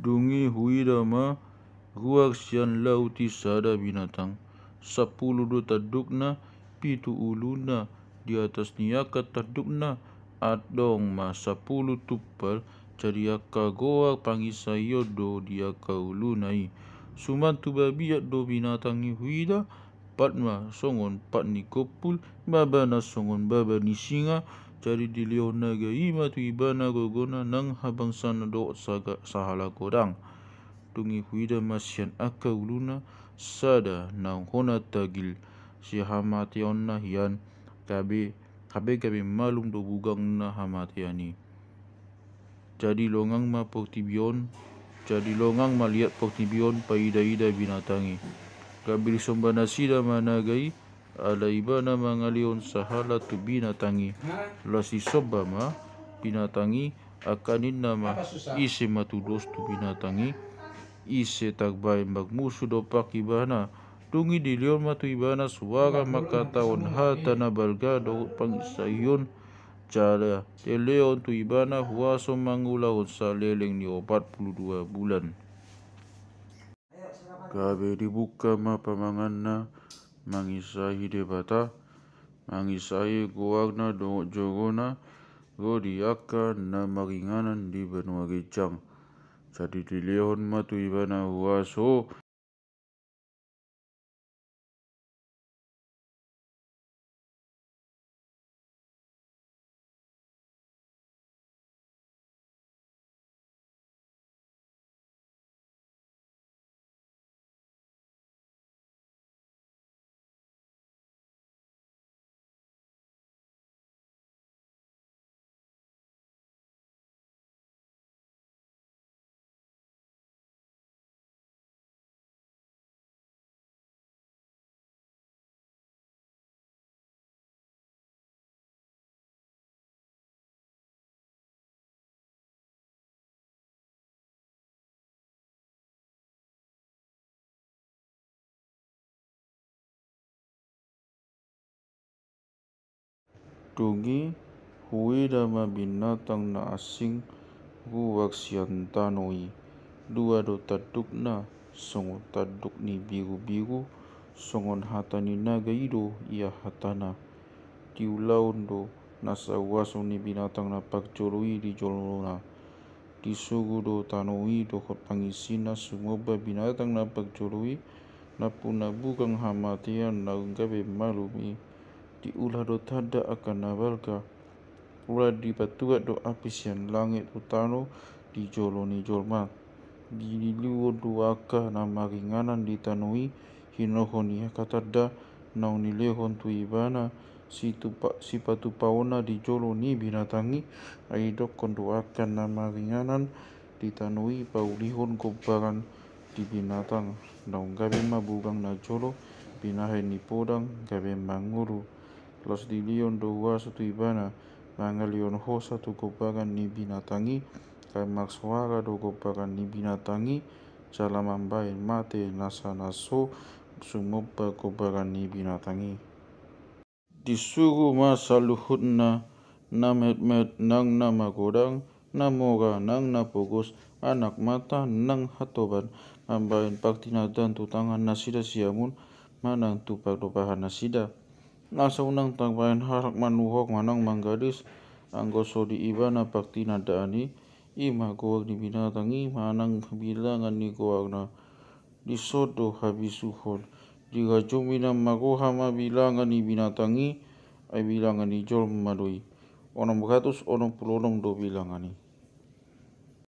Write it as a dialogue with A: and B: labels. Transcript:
A: Dungi huidama ruak sian lauti sada binatang. 10 do tadukna, 7 uluna, di atas niaka tadukna, adong ma 10 tupal, jadi aka goa pangisayo do diaka ulunai. Suman tu babiat do binatangi huida, patma songon pat ni kopul, babana songon baba ni singa, jadi dilio naga ima tu ibana gogona nang habang sana do sahala kodang. Dungi huida masian aka uluna sada nang hona tagil si hamati onna hian kabe malum do bugang na hamati ani. Jadi longang ma poktibion, jadi longang ma liat poktibion paida-ida binatangi. Kabil sombana sida managai ala ibana mangalion sahala tu binatangi. Lasi soba ma binatangi akanin nama ise matudos tu binatangi. Ise tagbay magmusu do pakibana. Dungi dilion matu ibana suara makataon hata na balgado pangisayon. Jala teleon tu ibana huaso mangulaon sa leleng ni 42 bulan. Kabe dibuka ma pamanganna mangisahi debata, mangisahi goagna do jogona, go diaka na maringanan di benua gejang. Jadi dilehon matu ibana huaso dungi huida ma binatang na asing ruak sian tanoi. Dua do tadukna songon taduk ni biru-biru, songon hata ni naga ido ia hatana. Tiulaun do nasa waso ni binatang na pagcoloi di jolona. Disugu do tanoi do hot pangisina sumoba binatang na pagcoloi na puna bugang hamatian na gabe malumi. Diulah do tada akan nabalka. Ula di patuat do apis yang langit utano di jolo ni jolma. Di liwo do aka na maringanan di tanoi hinohon ni katada nau ni lehon tu ibana si patu paona di jolo ni binatangi aidok kondo akan na maringanan di tanoi paulihon kobaran di binatang nau gabe mabugang na jolo binahe ni podang gabe manguru. Los dilion do huaso tu ibana mangalion hosa tu kobaran ni binatangi kai maksuara do kobaran ni binatangi jala mambain mate nasa naso sumoba kobaran ni binatangi. Disuruh masa luhutna na met nang na magodang na moga nang na pogos anak mata nang hatoban mambain paktina dan tu tangan nasida siamun manang tu pagdopahan nasida. Nasa unang tagbayan harak manuhok manang manggadis anggoso di ibana paktina daani ima goag ni binatangi manang bilangan ni goag na disodo habisuhon digajumina magoha ma bilangan ni binatangi ay bilangan ni jol madoi 666 do bilangan ni.